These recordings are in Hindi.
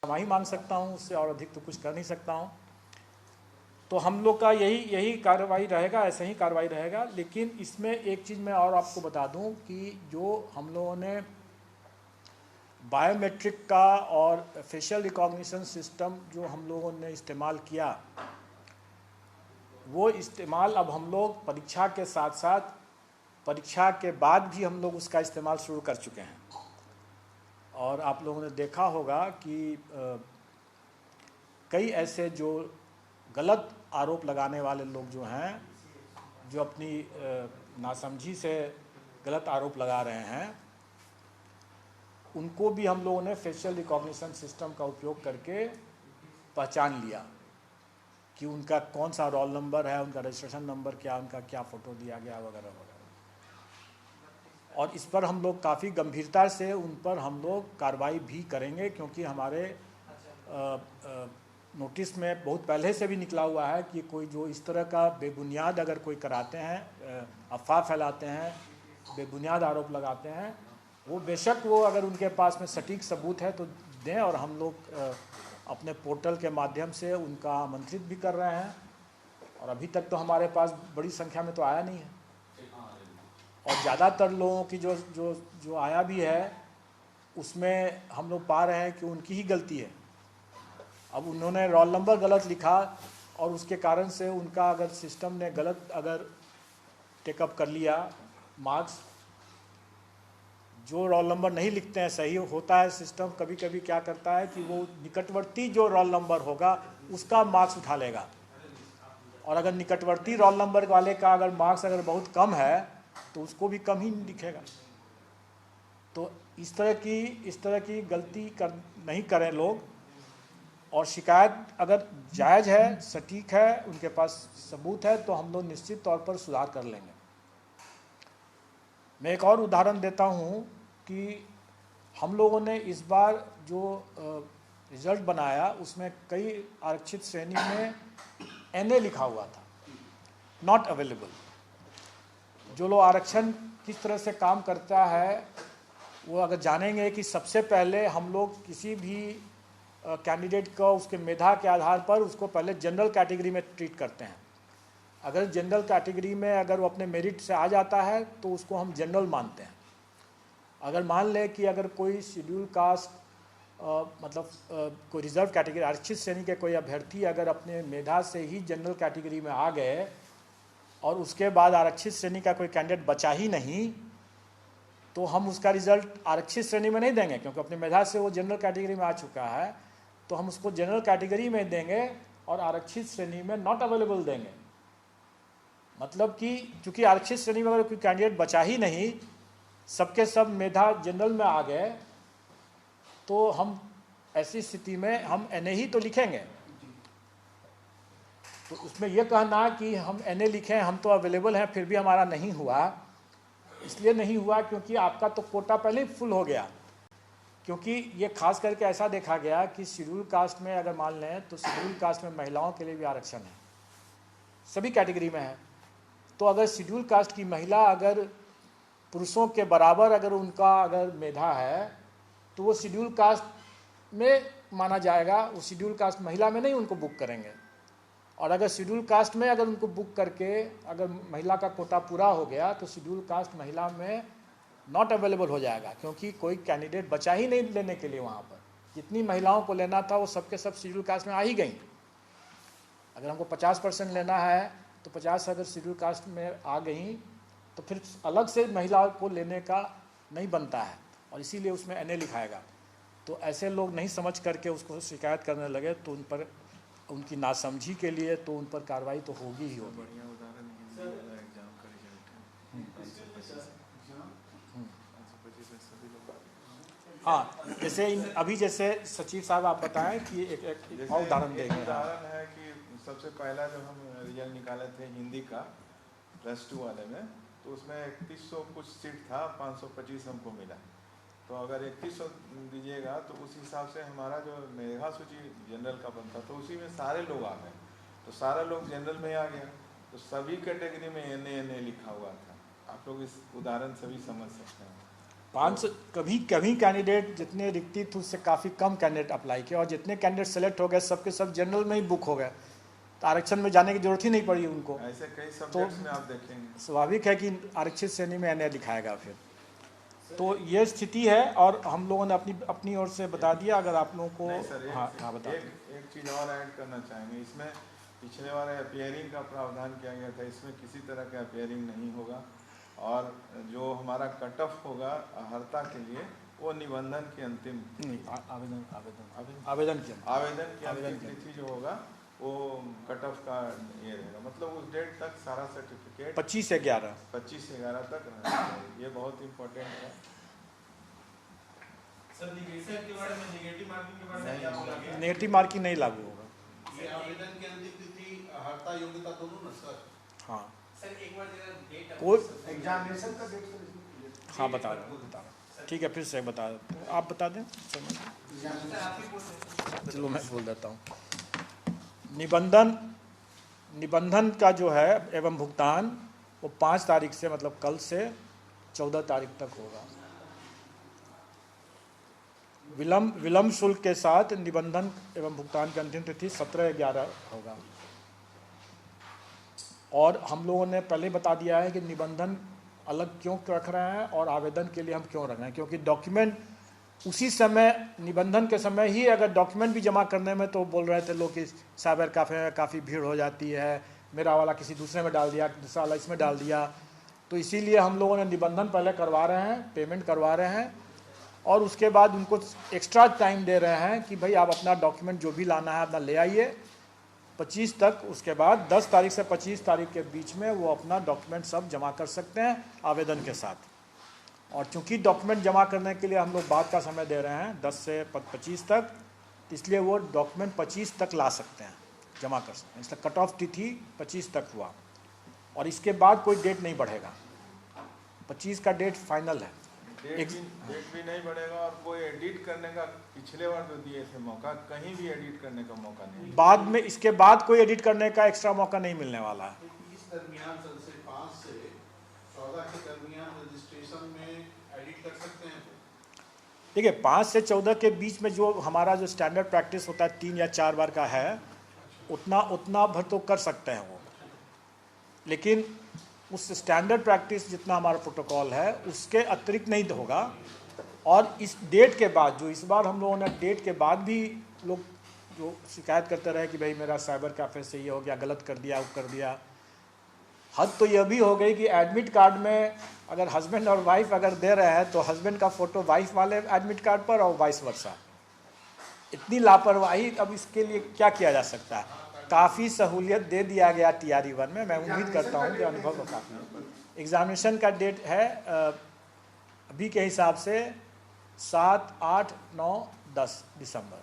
ही मान सकता हूँ, उससे और अधिक तो कुछ कर नहीं सकता हूँ। तो हम लोग का यही कार्रवाई रहेगा, ऐसे ही कार्रवाई रहेगा। लेकिन इसमें एक चीज़ मैं और आपको बता दूं कि जो हम लोगों ने बायोमेट्रिक का और फेशियल रिकॉग्निशन सिस्टम जो हम लोगों ने इस्तेमाल किया, वो इस्तेमाल अब हम लोग परीक्षा के साथ साथ परीक्षा के बाद भी हम लोग उसका इस्तेमाल शुरू कर चुके हैं। और आप लोगों ने देखा होगा कि कई ऐसे जो गलत आरोप लगाने वाले लोग जो हैं, जो अपनी नासमझी से गलत आरोप लगा रहे हैं, उनको भी हम लोगों ने फेशियल रिकॉग्निशन सिस्टम का उपयोग करके पहचान लिया कि उनका कौन सा रोल नंबर है, उनका रजिस्ट्रेशन नंबर क्या, उनका क्या फ़ोटो दिया गया वगैरह वगैरह। और इस पर हम लोग काफ़ी गंभीरता से उन पर हम लोग कार्रवाई भी करेंगे, क्योंकि हमारे नोटिस में बहुत पहले से भी निकला हुआ है कि कोई जो इस तरह का बेबुनियाद अगर कोई कराते हैं, अफवाह फैलाते हैं, बेबुनियाद आरोप लगाते हैं, वो बेशक वो अगर उनके पास में सटीक सबूत है तो दें, और हम लोग अपने पोर्टल के माध्यम से उनका आमंत्रित भी कर रहे हैं। और अभी तक तो हमारे पास बड़ी संख्या में तो आया नहीं है, और ज़्यादातर लोगों की जो जो जो आया भी है उसमें हम लोग पा रहे हैं कि उनकी ही गलती है। अब उन्होंने रोल नंबर गलत लिखा और उसके कारण से उनका अगर सिस्टम ने गलत अगर टेकअप कर लिया मार्क्स, जो रोल नंबर नहीं लिखते हैं सही होता है सिस्टम कभी कभी क्या करता है कि वो निकटवर्ती जो रोल नंबर होगा उसका मार्क्स उठा लेगा, और अगर निकटवर्ती रोल नंबर वाले का अगर मार्क्स अगर बहुत कम है तो उसको भी कम ही लिखेगा। तो इस तरह की गलती नहीं करें लोग। और शिकायत अगर जायज़ है, सटीक है, उनके पास सबूत है, तो हम लोग निश्चित तौर पर सुधार कर लेंगे। मैं एक और उदाहरण देता हूँ कि हम लोगों ने इस बार जो रिज़ल्ट बनाया उसमें कई आरक्षित श्रेणी में NA लिखा हुआ था, नॉट अवेलेबल। जो लोग आरक्षण किस तरह से काम करता है वो अगर जानेंगे कि सबसे पहले हम लोग किसी भी कैंडिडेट का उसके मेधा के आधार पर उसको पहले जनरल कैटेगरी में ट्रीट करते हैं। अगर जनरल कैटेगरी में अगर वो अपने मेरिट से आ जाता है तो उसको हम जनरल मानते हैं। अगर मान लें कि अगर कोई शेड्यूल कास्ट कोई रिजर्व कैटेगरी आरक्षित श्रेणी के कोई अभ्यर्थी अगर अपने मेधा से ही जनरल कैटेगरी में आ गए और उसके बाद आरक्षित श्रेणी का कोई कैंडिडेट बचा ही नहीं, तो हम उसका रिजल्ट आरक्षित श्रेणी में नहीं देंगे, क्योंकि अपने मेधा से वो जनरल कैटेगरी में आ चुका है। तो हम उसको जनरल कैटेगरी में देंगे और आरक्षित श्रेणी में नॉट अवेलेबल देंगे। मतलब कि चूंकि आरक्षित श्रेणी में अगर कोई कैंडिडेट बचा ही नहीं, सबके सब मेधा जनरल में आ गए, तो हम ऐसी स्थिति में हम NA ही तो लिखेंगे। तो उसमें यह कहना कि हम NA लिखें, हम तो अवेलेबल हैं, फिर भी हमारा नहीं हुआ, इसलिए नहीं हुआ क्योंकि आपका तो कोटा पहले ही फुल हो गया। क्योंकि ये खास करके ऐसा देखा गया कि शेड्यूल कास्ट में अगर मान लें तो शेड्यूल कास्ट में महिलाओं के लिए भी आरक्षण है, सभी कैटेगरी में है। तो अगर शेड्यूल कास्ट की महिला अगर पुरुषों के बराबर अगर उनका अगर मेधा है तो वो शेड्यूल कास्ट में माना जाएगा, वो शेड्यूल कास्ट महिला में नहीं उनको बुक करेंगे। और अगर शेड्यूल कास्ट में अगर उनको बुक करके अगर महिला का कोटा पूरा हो गया तो शेड्यूल कास्ट महिला में नॉट अवेलेबल हो जाएगा, क्योंकि कोई कैंडिडेट बचा ही नहीं लेने के लिए। वहाँ पर जितनी महिलाओं को लेना था वो सबके सब शेड्यूल कास्ट में आ ही गई। अगर हमको 50% लेना है तो 50 अगर शेड्यूल कास्ट में आ गई तो फिर अलग से महिला को लेने का नहीं बनता है, और इसीलिए उसमें NA लिखाएगा। तो ऐसे लोग नहीं समझ करके उसको शिकायत करने लगे तो उन पर उनकी नासमझी के लिए तो उन पर कार्रवाई तो होगी ही होगी। हाँ, जैसे अभी जैसे सचिव साहब आप बताएं कि एक और उदाहरण देंगे। उदाहरण है कि सबसे पहला जो हम रिजल्ट निकाले थे हिंदी का +2 वाले में, तो उसमें 3100 कुछ सीट था, 525 हमको मिला। तो अगर 3100 दीजिएगा तो उस हिसाब से हमारा जो मेधा सूची जनरल का बनता तो उसी में सारे लोग आ गए, तो सारा लोग जनरल में आ गया, तो सभी कैटेगरी में NA लिखा हुआ था। आप लोग इस उदाहरण से भी समझ सकते हैं। 500 कभी कभी कैंडिडेट जितने रिक्ति थी उससे काफ़ी कम कैंडिडेट अप्लाई किए, और जितने कैंडिडेट सेलेक्ट हो गए सबके सब जनरल में ही बुक हो गए, तो आरक्षण में जाने की जरूरत ही नहीं पड़ी उनको। ऐसे कई सब्जेक्ट्स में आप देखेंगे स्वाभाविक है कि आरक्षित श्रेणी में एनए लिखाएगा फिर। तो ये स्थिति है, और हम लोगों ने अपनी अपनी ओर से बता दिया। अगर आप लोगों को नहीं सर, हाँ बता एक चीज़ और ऐड करना चाहेंगे इसमें। पिछले बार अपियरिंग का प्रावधान किया गया था, इसमें किसी तरह का अपियरिंग नहीं होगा, और जो हमारा कट ऑफ होगा अर्हता के लिए वो निबंधन की अंतिम नहीं, आवेदन की अंतिम तिथि जो होगा वो कट ऑफ का ये रहेगा, मतलब उस डेट तक सारा सर्टिफिकेट 25/11 तक रहना चाहिए। ये बहुत इम्पोर्टेंट है सर। निगेटिव के बारे में, नेगेटिव मार्किंग के बारे में क्या बोला गया? नेगेटिव मार्किंग नहीं लागू होगा। ये आवेदन की अंतिम तिथि, अर्हता, योग्यता दोनों ना सर? हाँ सर एक बार जरा डेट कोई एग्जामिनेशन का डेट हाँ बता रहा ठीक है, फिर से बता आप बता दें। चलो मैं बोल देता हूँ। निबंधन का जो है एवं भुगतान वो 5 तारीख से, मतलब कल से 14 तारीख तक होगा। विलम्ब शुल्क के साथ निबंधन एवं भुगतान की अंतिम तिथि 17/11 होगा। और हम लोगों ने पहले बता दिया है कि निबंधन अलग क्यों रख रहे हैं और आवेदन के लिए हम क्यों रख रहे हैं, क्योंकि डॉक्यूमेंट उसी समय, निबंधन के समय ही अगर डॉक्यूमेंट भी जमा करने में, तो बोल रहे थे लोग कि साइबर कैफे में काफ़ी भीड़ हो जाती है, मेरा वाला किसी दूसरे में डाल दिया, दूसरा वाला इसमें डाल दिया। तो इसीलिए हम लोगों ने निबंधन पहले करवा रहे हैं, पेमेंट करवा रहे हैं, और उसके बाद उनको एक्स्ट्रा टाइम दे रहे हैं कि भाई आप अपना डॉक्यूमेंट जो भी लाना है अपना ले आइए 25 तक। उसके बाद 10 तारीख से 25 तारीख के बीच में वो अपना डॉक्यूमेंट सब जमा कर सकते हैं आवेदन के साथ। और चूंकि डॉक्यूमेंट जमा करने के लिए हम लोग बाद का समय दे रहे हैं 10 से 25 तक, इसलिए वो डॉक्यूमेंट 25 तक ला सकते हैं, जमा कर सकते हैं। इसलिए कट ऑफ तिथि 25 तक हुआ, और इसके बाद कोई डेट नहीं बढ़ेगा। 25 का डेट फाइनल है। डेट भी नहीं बढ़ेगा, और कोई एडिट करने का पिछले बार जो दिए थे मौका, कहीं भी एडिट करने का मौका नहीं। बाद में इसके बाद कोई एडिट करने का एक्स्ट्रा मौका नहीं मिलने वाला है। इस दरमियान से 5 से 14 के दरमियान रजिस्ट्रेशन में एडिट कर सकते हैं? देखिए 5 से 14 के बीच में जो हमारा जो स्टैंडर्ड प्रैक्टिस होता है 3 या 4 बार का है, उतना भर तो कर सकते हैं वो, लेकिन उस स्टैंडर्ड प्रैक्टिस जितना हमारा प्रोटोकॉल है उसके अतिरिक्त नहीं होगा। और इस डेट के बाद, जो इस बार हम लोगों ने डेट के बाद भी लोग जो शिकायत करते रहे कि भाई मेरा साइबर कैफे से ये हो गया, गलत कर दिया, वो कर दिया। हद तो यह भी हो गई कि एडमिट कार्ड में अगर हस्बैंड और वाइफ अगर दे रहे हैं तो हस्बैंड का फोटो वाइफ वाले एडमिट कार्ड पर और वाइस वर्सा। इतनी लापरवाही, अब इसके लिए क्या किया जा सकता है। काफ़ी सहूलियत दे दिया गया TRE 1 में। मैं उम्मीद करता हूँ कि अनुभव को काफ़ी। एग्जामिनेशन का डेट है अभी के हिसाब से 7, 8, 9, 10 दिसंबर।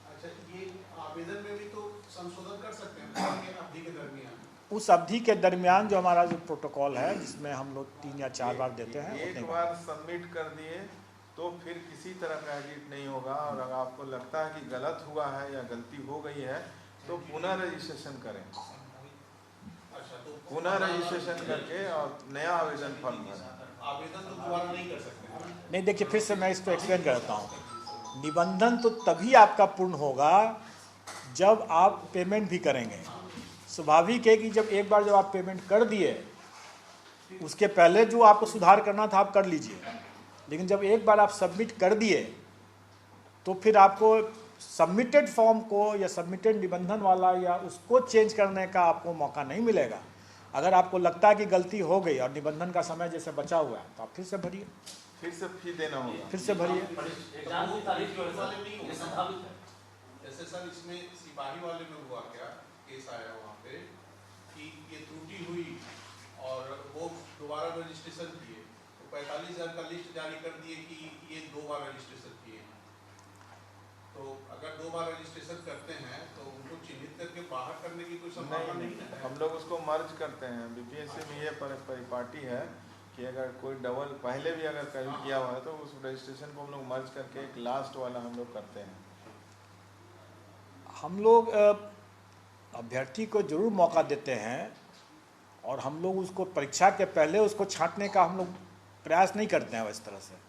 अच्छा, ये आवेदन में भी तो संशोधन कर सकते हैं अवधि के दरमियान? उस अवधि के दरमियान जो हमारा जो प्रोटोकॉल है, जिसमें हम लोग 3 या 4 बार देते हैं, एक बार सबमिट कर दिए तो फिर किसी तरह का एडिट नहीं होगा। और अगर आपको लगता है कि गलत हुआ है या गलती हो गई है तो पुनः रजिस्ट्रेशन करें। अच्छा, तो पुनः रजिस्ट्रेशन करके और नया आवेदन फॉर्म भरें। आवेदन तो दोबारा नहीं कर सकते? नहीं, देखिए फिर से मैं इसको एक्सप्लेन करता हूँ। निबंधन तो तभी आपका पूर्ण होगा जब आप पेमेंट भी करेंगे। स्वाभाविक है कि जब आप पेमेंट कर दिए, उसके पहले जो आपको सुधार करना था आप कर लीजिए, लेकिन जब एक बार आप सबमिट कर दिए तो फिर आपको सबमिटेड फॉर्म को या सबमिटेड निबंधन वाला या उसको चेंज करने का आपको मौका नहीं मिलेगा। अगर आपको लगता है कि गलती हो गई और निबंधन का समय जैसे बचा हुआ है तो आप फिर से भरिए, फिर से फी देना होगा, फिर से भरिए। जैसे सर इसमें सिपाही वाले में हुआ क्या केस आया वहाँ पे कि ये त्रुटि हुई और वो दोबारा रजिस्ट्रेशन किए, तो 45,000 का लिस्ट जारी कर दिए कि ये 2 बार रजिस्ट्रेशन किए। तो अगर 2 बार रजिस्ट्रेशन करते हैं तो उनको चिन्हित करके बाहर करने की कोई संभावना नहीं है? हम लोग उसको मर्ज करते हैं। BPSC में ये परिपाटी है कि अगर कोई डबल पहले भी अगर कहीं किया हुआ है तो उस रजिस्ट्रेशन को हम लोग मर्ज करके एक लास्ट वाला हम लोग करते हैं। हम लोग अभ्यर्थी को जरूर मौका देते हैं और हम लोग उसको परीक्षा के पहले उसको छांटने का हम लोग प्रयास नहीं करते हैं इस तरह से।